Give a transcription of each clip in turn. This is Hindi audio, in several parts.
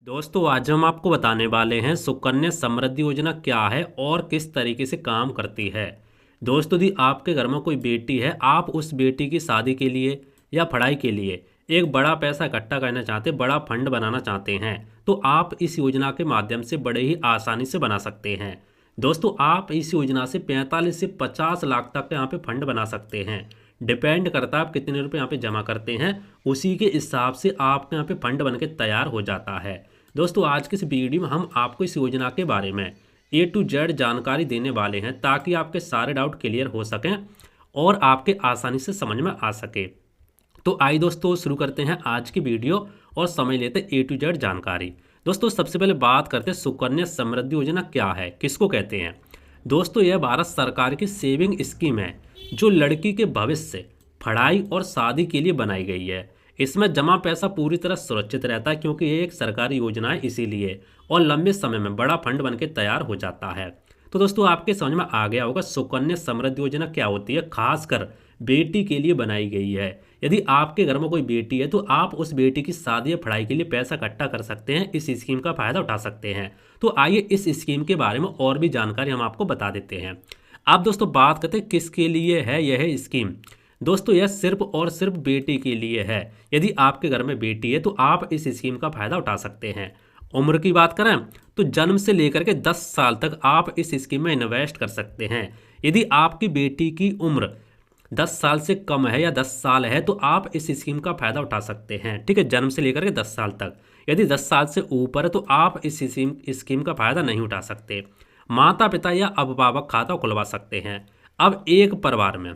दोस्तों आज हम आपको बताने वाले हैं सुकन्या समृद्धि योजना क्या है और किस तरीके से काम करती है। दोस्तों यदि आपके घर में कोई बेटी है, आप उस बेटी की शादी के लिए या पढ़ाई के लिए एक बड़ा पैसा इकट्ठा करना चाहते हैं, बड़ा फंड बनाना चाहते हैं, तो आप इस योजना के माध्यम से बड़े ही आसानी से बना सकते हैं। दोस्तों आप इस योजना से 45 से 50 लाख तक यहाँ पे फंड बना सकते हैं। डिपेंड करता है आप कितने रुपए यहाँ पे जमा करते हैं, उसी के हिसाब से आपके यहाँ पे फंड बन के तैयार हो जाता है। दोस्तों आज की इस वीडियो में हम आपको इस योजना के बारे में A to Z जानकारी देने वाले हैं ताकि आपके सारे डाउट क्लियर हो सकें और आपके आसानी से समझ में आ सके। तो आइए दोस्तों शुरू करते हैं आज की वीडियो और समझ लेते हैं A to Z जानकारी। दोस्तों सबसे पहले बात करते हैं सुकन्या समृद्धि योजना क्या है, किसको कहते हैं। दोस्तों यह भारत सरकार की सेविंग स्कीम है जो लड़की के भविष्य, पढ़ाई और शादी के लिए बनाई गई है। इसमें जमा पैसा पूरी तरह सुरक्षित रहता है क्योंकि ये एक सरकारी योजना है इसीलिए, और लंबे समय में बड़ा फंड बन के तैयार हो जाता है। तो दोस्तों आपके समझ में आ गया होगा सुकन्या समृद्धि योजना क्या होती है। खासकर बेटी के लिए बनाई गई है। यदि आपके घर में कोई बेटी है तो आप उस बेटी की शादी या पढ़ाई के लिए पैसा इकट्ठा कर सकते हैं, इस स्कीम का फायदा उठा सकते हैं। तो आइए इस स्कीम के बारे में और भी जानकारी हम आपको बता देते हैं। आप दोस्तों बात करते हैं किसके लिए है यह स्कीम। दोस्तों यह सिर्फ और सिर्फ बेटी के लिए है। यदि आपके घर में बेटी है तो आप इस स्कीम का फायदा उठा सकते हैं। उम्र की बात करें तो जन्म से लेकर के 10 साल तक आप इस स्कीम में इन्वेस्ट कर सकते हैं। यदि आपकी बेटी की उम्र 10 साल से कम है या 10 साल है तो आप इस स्कीम का फायदा उठा सकते हैं। ठीक है, जन्म से लेकर के 10 साल तक। यदि 10 साल से ऊपर है तो आप इस स्कीम का फायदा नहीं उठा सकते। माता पिता या अभिभावक खाता खुलवा सकते हैं। अब एक परिवार में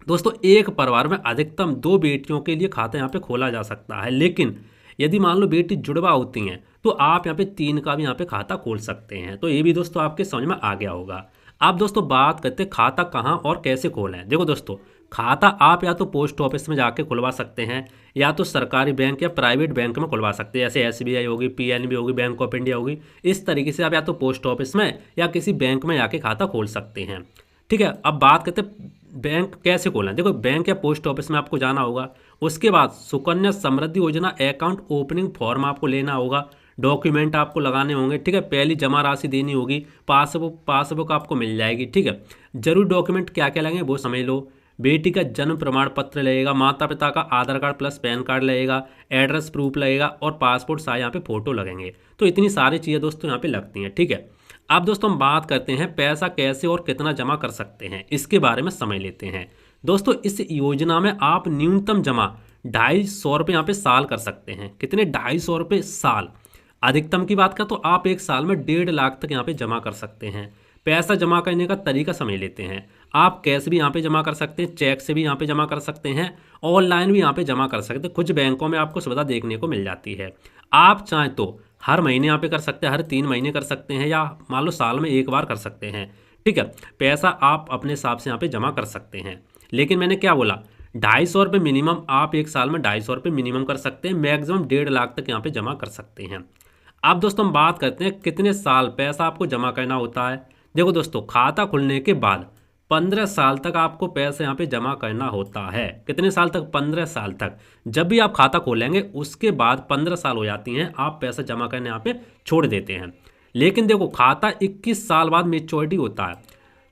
दोस्तों एक परिवार में अधिकतम 2 बेटियों के लिए खाता यहाँ पे खोला जा सकता है, लेकिन यदि मान लो बेटी जुड़वा होती हैं तो आप यहाँ पे 3 का भी यहाँ पे खाता खोल सकते हैं। तो ये भी दोस्तों आपके समझ में आ गया होगा। आप दोस्तों बात करते हैं खाता कहाँ और कैसे खोलें। देखो दोस्तों खाता आप या तो पोस्ट ऑफिस में जाके खुलवा सकते हैं या तो सरकारी बैंक या प्राइवेट बैंक में खुलवा सकते हैं, जैसे SBI होगी, PNB होगी, बैंक ऑफ इंडिया होगी। इस तरीके से आप या तो पोस्ट ऑफिस में या किसी बैंक में जाके खाता खोल सकते हैं। ठीक है, अब बात करते हैं बैंक कैसे खोलना है। देखो बैंक या पोस्ट ऑफिस में आपको जाना होगा, उसके बाद सुकन्या समृद्धि योजना अकाउंट ओपनिंग फॉर्म आपको लेना होगा, डॉक्यूमेंट आपको लगाने होंगे। ठीक है, पहली जमा राशि देनी होगी, पासबुक आपको मिल जाएगी। ठीक है, जरूरी डॉक्यूमेंट क्या क्या लगेंगे वो समझ लो। बेटी का जन्म प्रमाण पत्र लगेगा, माता पिता का आधार कार्ड प्लस पैन कार्ड लगेगा, एड्रेस प्रूफ लगेगा और पासपोर्ट साइज यहाँ पे फोटो लगेंगे। तो इतनी सारी चीज़ें दोस्तों यहाँ पे लगती हैं। ठीक है, अब दोस्तों हम बात करते हैं पैसा कैसे और कितना जमा कर सकते हैं, इसके बारे में समझ लेते हैं। दोस्तों इस योजना में आप न्यूनतम जमा 250 रुपये यहाँ पे साल कर सकते हैं। कितने? 250 रुपये साल। अधिकतम की बात करें तो आप एक साल में 1.5 लाख तक यहाँ पे जमा कर सकते हैं। पैसा जमा करने का तरीका समझ लेते हैं। आप कैश भी यहाँ पे जमा कर सकते हैं, चेक से भी यहाँ पे जमा कर सकते हैं, ऑनलाइन भी यहाँ पे जमा कर सकते हैं। कुछ बैंकों में आपको सुविधा देखने को मिल जाती है। आप चाहें तो हर महीने यहाँ पे कर सकते हैं, हर 3 महीने कर सकते हैं, या मान लो साल में एक बार कर सकते हैं। ठीक है, पैसा आप अपने हिसाब से यहाँ पे जमा कर सकते हैं। लेकिन मैंने क्या बोला, 250 रुपये मिनिमम, आप एक साल में 250 रुपये मिनिमम कर सकते हैं, मैक्सिमम 1.5 लाख तक यहाँ पे जमा कर सकते हैं। अब दोस्तों हम बात करते हैं कितने साल पैसा आपको जमा करना होता है। देखो दोस्तों खाता खुलने के बाद 15 साल तक आपको पैसा यहाँ पे जमा करना होता है। कितने साल तक? 15 साल तक। जब भी आप खाता खोलेंगे उसके बाद 15 साल हो जाती हैं, आप पैसा जमा करने यहाँ पे छोड़ देते हैं। लेकिन देखो खाता 21 साल बाद मेच्योरिटी होता है।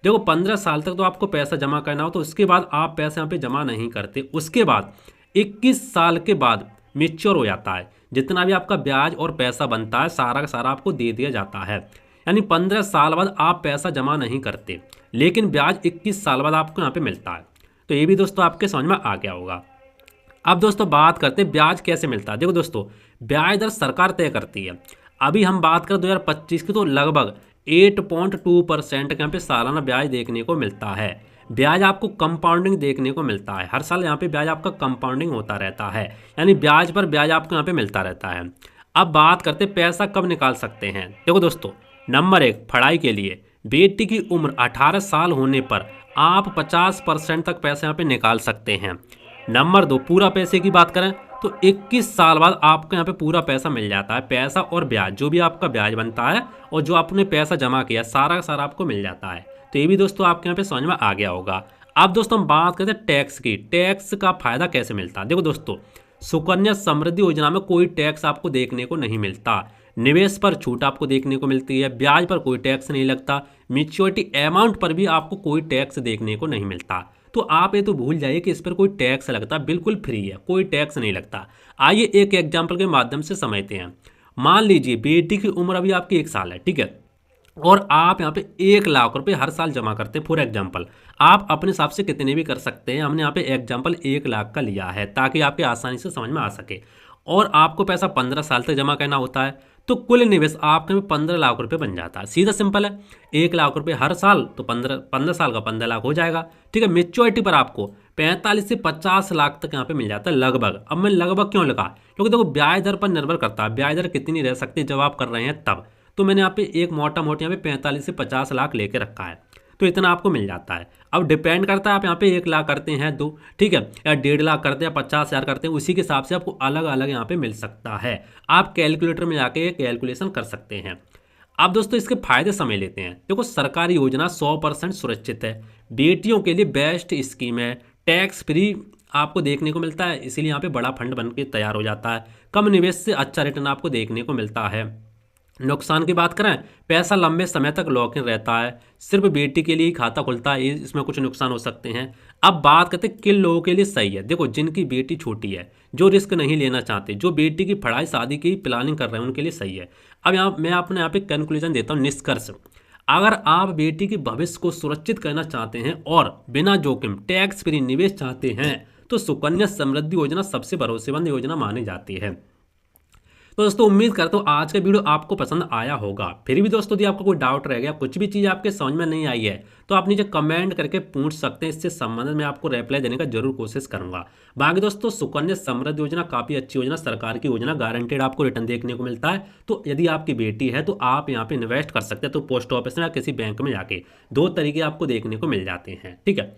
देखो 15 साल तक तो आपको पैसा जमा करना हो, तो उसके बाद आप पैसा यहाँ पे जमा नहीं करते। उसके बाद 21 साल के बाद मेच्योर हो जाता है, जितना भी आपका ब्याज और पैसा बनता है सारा का सारा आपको दे दिया जाता है। यानी 15 साल बाद आप पैसा जमा नहीं करते, लेकिन ब्याज 21 साल बाद आपको यहाँ पे मिलता है। तो ये भी दोस्तों आपके समझ में आ गया होगा। अब दोस्तों बात करते हैं ब्याज कैसे मिलता है। देखो दोस्तों ब्याज दर सरकार तय करती है। अभी हम बात करें 2025 की तो लगभग 8.2% यहाँ पे सालाना ब्याज देखने को मिलता है। ब्याज आपको कंपाउंडिंग देखने को मिलता है, हर साल यहाँ पे ब्याज आपका कंपाउंडिंग होता रहता है, यानी ब्याज पर ब्याज आपको यहाँ पे मिलता रहता है। अब बात करते हैं पैसा कब निकाल सकते हैं। देखो दोस्तों नंबर 1, पढ़ाई के लिए बेटी की उम्र 18 साल होने पर आप 50% तक पैसा यहाँ पे निकाल सकते हैं। नंबर 2, पूरा पैसे की बात करें तो 21 साल बाद आपको यहाँ पे पूरा पैसा मिल जाता है। पैसा और ब्याज, जो भी आपका ब्याज बनता है और जो आपने पैसा जमा किया सारा का सारा आपको मिल जाता है। तो ये भी दोस्तों आपके यहाँ पे समझ में आ गया होगा। अब दोस्तों हम बात करते हैं टैक्स की। टैक्स का फायदा कैसे मिलता है। देखो दोस्तों सुकन्या समृद्धि योजना में कोई टैक्स आपको देखने को नहीं मिलता। निवेश पर छूट आपको देखने को मिलती है, ब्याज पर कोई टैक्स नहीं लगता, मैच्योरिटी अमाउंट पर भी आपको कोई टैक्स देखने को नहीं मिलता। तो आप ये तो भूल जाइए कि इस पर कोई टैक्स लगता, बिल्कुल फ्री है, कोई टैक्स नहीं लगता। आइए एक एग्जाम्पल के माध्यम से समझते हैं। मान लीजिए बेटी की उम्र अभी आपकी 1 साल है, ठीक है, और आप यहाँ पे 1 लाख रुपए हर साल जमा करते हैं। फॉर एग्जाम्पल आप अपने हिसाब से कितने भी कर सकते हैं, हमने यहाँ पे एग्जाम्पल 1 लाख का लिया है ताकि आपके आसानी से समझ में आ सके। और आपको पैसा 15 साल तक जमा करना होता है, तो कुल निवेश आपके में 15 लाख रुपए बन जाता है। सीधा सिंपल है, 1 लाख रुपए हर साल, तो 15 साल का 15 लाख हो जाएगा। ठीक है, मेच्योरिटी पर आपको 45 से 50 लाख तक यहाँ पे मिल जाता है लगभग। अब मैं लगभग क्यों लिखा, क्योंकि देखो ब्याज दर पर निर्भर करता है, ब्याज दर कितनी रह सकती है जब आप कर रहे हैं तब। तो मैंने यहाँ पे एक मोटा मोटी यहाँ पे 45 से 50 लाख लेके रखा है, तो इतना आपको मिल जाता है। अब डिपेंड करता है आप यहाँ पे 1 लाख करते हैं दो, ठीक है, या 1.5 लाख करते हैं, 50,000 करते हैं, उसी के हिसाब से आपको अलग अलग यहाँ पे मिल सकता है। आप कैलकुलेटर में जाके कैलकुलेशन कर सकते हैं। अब दोस्तों इसके फायदे समझ लेते हैं। देखो सरकारी योजना 100% सुरक्षित है, बेटियों के लिए बेस्ट स्कीम है, टैक्स फ्री आपको देखने को मिलता है, इसीलिए यहाँ पे बड़ा फंड बन के तैयार हो जाता है, कम निवेश से अच्छा रिटर्न आपको देखने को मिलता है। नुकसान की बात करें, पैसा लंबे समय तक लॉक इन रहता है, सिर्फ बेटी के लिए ही खाता खुलता है, इसमें कुछ नुकसान हो सकते हैं। अब बात करते हैं किन लोगों के लिए सही है। देखो जिनकी बेटी छोटी है, जो रिस्क नहीं लेना चाहते, जो बेटी की पढ़ाई शादी की प्लानिंग कर रहे हैं, उनके लिए सही है। अब यहाँ मैं अपने यहाँ पे कंक्लूजन देता हूँ, निष्कर्ष। अगर आप बेटी के भविष्य को सुरक्षित करना चाहते हैं और बिना जोखिम टैक्स फ्री निवेश चाहते हैं, तो सुकन्या समृद्धि योजना सबसे भरोसेमंद योजना मानी जाती है। तो दोस्तों उम्मीद करता हूँ आज का वीडियो आपको पसंद आया होगा। फिर भी दोस्तों यदि आपको कोई डाउट रह गया, कुछ भी चीज़ आपके समझ में नहीं आई है, तो आप नीचे कमेंट करके पूछ सकते हैं, इससे संबंधित मैं आपको रिप्लाई देने का जरूर कोशिश करूंगा। बाकी दोस्तों सुकन्या समृद्धि योजना काफ़ी अच्छी योजना, सरकार की योजना, गारंटेड आपको रिटर्न देखने को मिलता है। तो यदि आपकी बेटी है तो आप यहाँ पे इन्वेस्ट कर सकते हैं, तो पोस्ट ऑफिस में या किसी बैंक में जाके 2 तरीके आपको देखने को मिल जाते हैं। ठीक है।